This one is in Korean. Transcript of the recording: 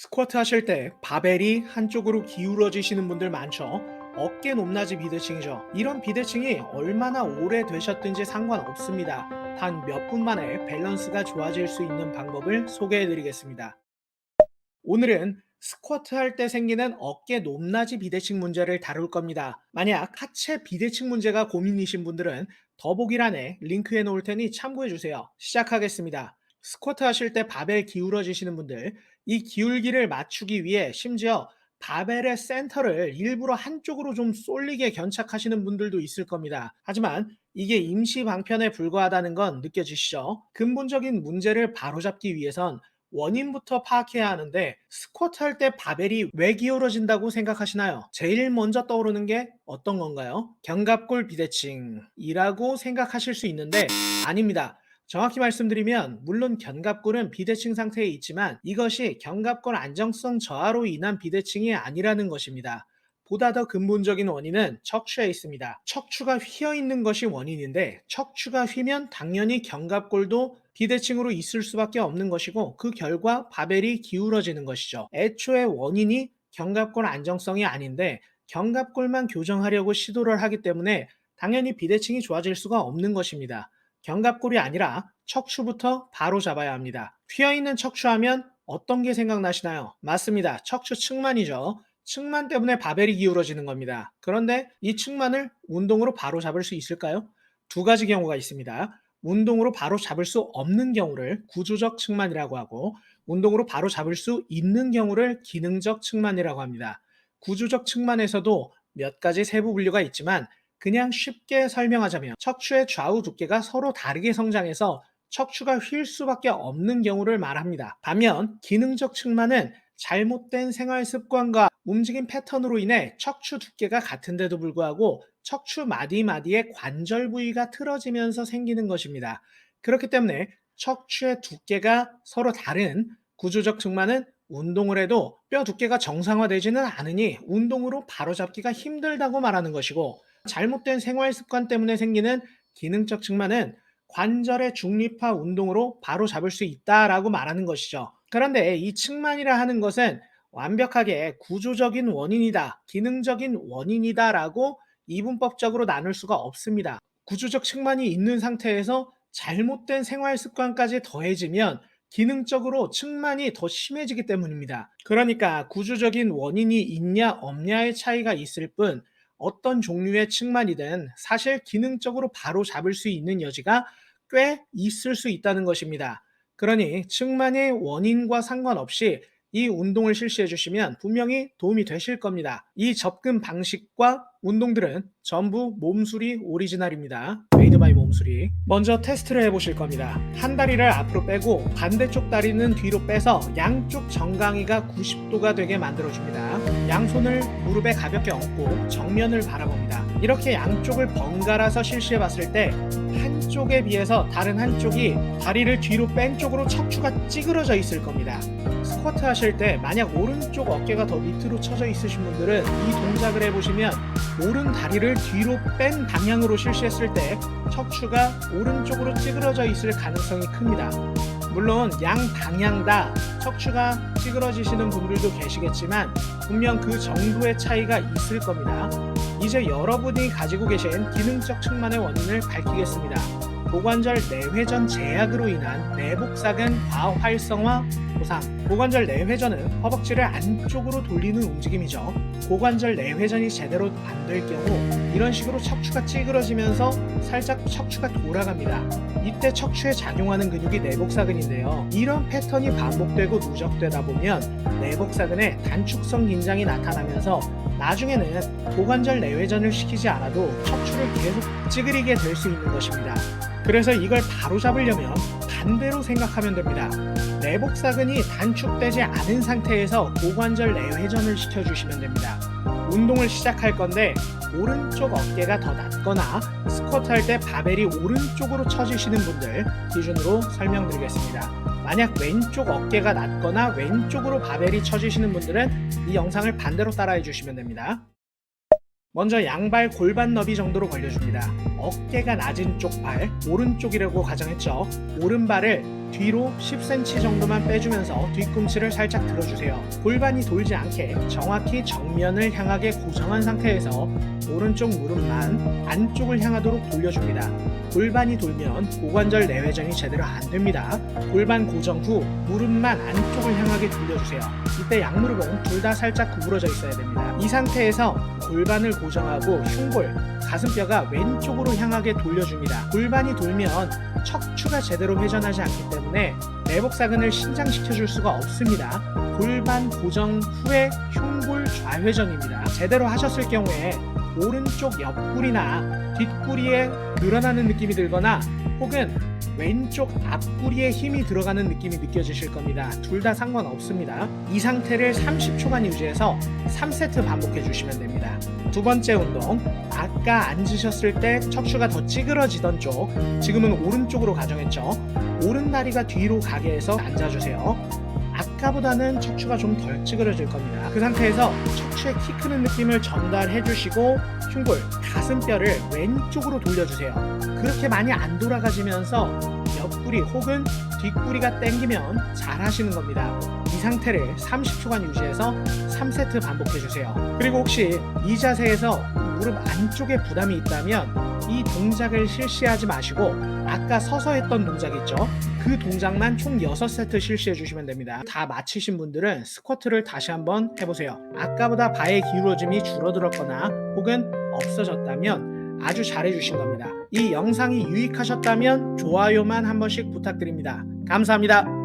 스쿼트 하실 때 바벨이 한쪽으로 기울어지시는 분들 많죠. 어깨 높낮이 비대칭이죠. 이런 비대칭이 얼마나 오래 되셨든지 상관없습니다. 단 몇 분 만에 밸런스가 좋아질 수 있는 방법을 소개해 드리겠습니다. 오늘은 스쿼트 할 때 생기는 어깨 높낮이 비대칭 문제를 다룰 겁니다. 만약 하체 비대칭 문제가 고민이신 분들은 더보기란에 링크해 놓을 테니 참고해 주세요. 시작하겠습니다. 스쿼트 하실 때 바벨 기울어지시는 분들, 이 기울기를 맞추기 위해 심지어 바벨의 센터를 일부러 한쪽으로 좀 쏠리게 견착하시는 분들도 있을 겁니다. 하지만 이게 임시 방편에 불과하다는 건 느껴지시죠? 근본적인 문제를 바로잡기 위해선 원인부터 파악해야 하는데, 스쿼트 할 때 바벨이 왜 기울어진다고 생각하시나요? 제일 먼저 떠오르는 게 어떤 건가요? 견갑골 비대칭이라고 생각하실 수 있는데 아닙니다. 정확히 말씀드리면 물론 견갑골은 비대칭 상태에 있지만 이것이 견갑골 안정성 저하로 인한 비대칭이 아니라는 것입니다. 보다 더 근본적인 원인은 척추에 있습니다. 척추가 휘어 있는 것이 원인인데, 척추가 휘면 당연히 견갑골도 비대칭으로 있을 수밖에 없는 것이고, 그 결과 바벨이 기울어지는 것이죠. 애초에 원인이 견갑골 안정성이 아닌데 견갑골만 교정하려고 시도를 하기 때문에 당연히 비대칭이 좋아질 수가 없는 것입니다. 견갑골이 아니라 척추부터 바로 잡아야 합니다. 휘어있는 척추하면 어떤 게 생각나시나요? 맞습니다. 척추 측만이죠. 측만 때문에 바벨이 기울어지는 겁니다. 그런데 이 측만을 운동으로 바로 잡을 수 있을까요? 두 가지 경우가 있습니다. 운동으로 바로 잡을 수 없는 경우를 구조적 측만이라고 하고, 운동으로 바로 잡을 수 있는 경우를 기능적 측만이라고 합니다. 구조적 측만에서도 몇 가지 세부 분류가 있지만 그냥 쉽게 설명하자면 척추의 좌우 두께가 서로 다르게 성장해서 척추가 휠 수밖에 없는 경우를 말합니다. 반면 기능적 측만은 잘못된 생활 습관과 움직임 패턴으로 인해 척추 두께가 같은데도 불구하고 척추 마디마디의 관절 부위가 틀어지면서 생기는 것입니다. 그렇기 때문에 척추의 두께가 서로 다른 구조적 측만은 운동을 해도 뼈 두께가 정상화되지는 않으니 운동으로 바로잡기가 힘들다고 말하는 것이고, 잘못된 생활 습관 때문에 생기는 기능적 측만은 관절의 중립화 운동으로 바로 잡을 수 있다라고 말하는 것이죠. 그런데 이 측만이라 하는 것은 완벽하게 구조적인 원인이다, 기능적인 원인이다라고 이분법적으로 나눌 수가 없습니다. 구조적 측만이 있는 상태에서 잘못된 생활 습관까지 더해지면 기능적으로 측만이 더 심해지기 때문입니다. 그러니까 구조적인 원인이 있냐 없냐의 차이가 있을 뿐, 어떤 종류의 측만이든 사실 기능적으로 바로 잡을 수 있는 여지가 꽤 있을 수 있다는 것입니다. 그러니 측만의 원인과 상관없이 이 운동을 실시해 주시면 분명히 도움이 되실 겁니다. 이 접근 방식과 운동들은 전부 몸술이 오리지널입니다. 메이드 바이 몸술이. 먼저 테스트를 해보실 겁니다. 한 다리를 앞으로 빼고 반대쪽 다리는 뒤로 빼서 양쪽 정강이가 90도가 되게 만들어줍니다. 양손을 무릎에 가볍게 얹고 정면을 바라봅니다. 이렇게 양쪽을 번갈아서 실시해 봤을 때 한쪽에 비해서 다른 한쪽이 다리를 뒤로 뺀 쪽으로 척추가 찌그러져 있을 겁니다. 스쿼트 하실 때 만약 오른쪽 어깨가 더 밑으로 처져 있으신 분들은 이 동작을 해보시면 오른 다리를 뒤로 뺀 방향으로 실시했을 때 척추가 오른쪽으로 찌그러져 있을 가능성이 큽니다. 물론 양 방향 다 척추가 찌그러지시는 분들도 계시겠지만 분명 그 정도의 차이가 있을 겁니다. 이제 여러분이 가지고 계신 기능적 측만의 원인을 밝히겠습니다. 고관절 내회전 제약으로 인한 내복사근 과활성화 보상. 고관절 내회전은 허벅지를 안쪽으로 돌리는 움직임이죠. 고관절 내회전이 제대로 안 될 경우 이런 식으로 척추가 찌그러지면서 살짝 척추가 돌아갑니다. 이때 척추에 작용하는 근육이 내복사근인데요. 이런 패턴이 반복되고 누적되다 보면 내복사근에 단축성 긴장이 나타나면서 나중에는 고관절 내회전을 시키지 않아도 척추를 계속 찌그리게 될 수 있는 것입니다. 그래서 이걸 바로 잡으려면 반대로 생각하면 됩니다. 내복사근이 단축되지 않은 상태에서 고관절 내회전을 시켜주시면 됩니다. 운동을 시작할 건데 오른쪽 어깨가 더 낮거나 스쿼트 할 때 바벨이 오른쪽으로 처지시는 분들 기준으로 설명드리겠습니다. 만약 왼쪽 어깨가 낮거나 왼쪽으로 바벨이 처지시는 분들은 이 영상을 반대로 따라해 주시면 됩니다. 먼저 양발 골반 너비 정도로 벌려줍니다. 어깨가 낮은 쪽 발, 오른쪽이라고 가정했죠. 오른발을 뒤로 10cm 정도만 빼주면서 뒤꿈치를 살짝 들어주세요. 골반이 돌지 않게 정확히 정면을 향하게 고정한 상태에서 오른쪽 무릎만 안쪽을 향하도록 돌려줍니다. 골반이 돌면 고관절 내외전이 제대로 안 됩니다. 골반 고정 후 무릎만 안쪽을 향하게 돌려주세요. 이때 양무릎은 둘 다 살짝 구부러져 있어야 됩니다. 이 상태에서 골반을 고정하고 흉골, 가슴뼈가 왼쪽으로 향하게 돌려줍니다. 골반이 돌면 척추가 제대로 회전하지 않기 때문에 내복사근을 신장시켜줄 수가 없습니다. 골반 고정 후에 흉골 좌회전입니다. 제대로 하셨을 경우에 오른쪽 옆구리나 뒷구리에 늘어나는 느낌이 들거나 혹은 왼쪽 앞구리에 힘이 들어가는 느낌이 느껴지실 겁니다. 둘 다 상관없습니다. 이 상태를 30초간 유지해서 3세트 반복해 주시면 됩니다. 두 번째 운동, 아까 앉으셨을 때 척추가 더 찌그러지던 쪽, 지금은 오른쪽으로 가정했죠. 오른 다리가 뒤로 가게 해서 앉아주세요. 아까보다는 척추가 좀 덜 찌그러질 겁니다. 그 상태에서 척추에 키 크는 느낌을 전달해 주시고 흉골, 가슴뼈를 왼쪽으로 돌려주세요. 그렇게 많이 안 돌아가지면서 옆구리 혹은 뒷구리가 당기면 잘 하시는 겁니다. 이 상태를 30초간 유지해서 3세트 반복해 주세요. 그리고 혹시 이 자세에서 무릎 안쪽에 부담이 있다면 이 동작을 실시하지 마시고 아까 서서 했던 동작 있죠? 그 동작만 총 6세트 실시해 주시면 됩니다. 다 마치신 분들은 스쿼트를 다시 한번 해보세요. 아까보다 바의 기울어짐이 줄어들었거나 혹은 없어졌다면 아주 잘해 주신 겁니다. 이 영상이 유익하셨다면 좋아요만 한 번씩 부탁드립니다. 감사합니다.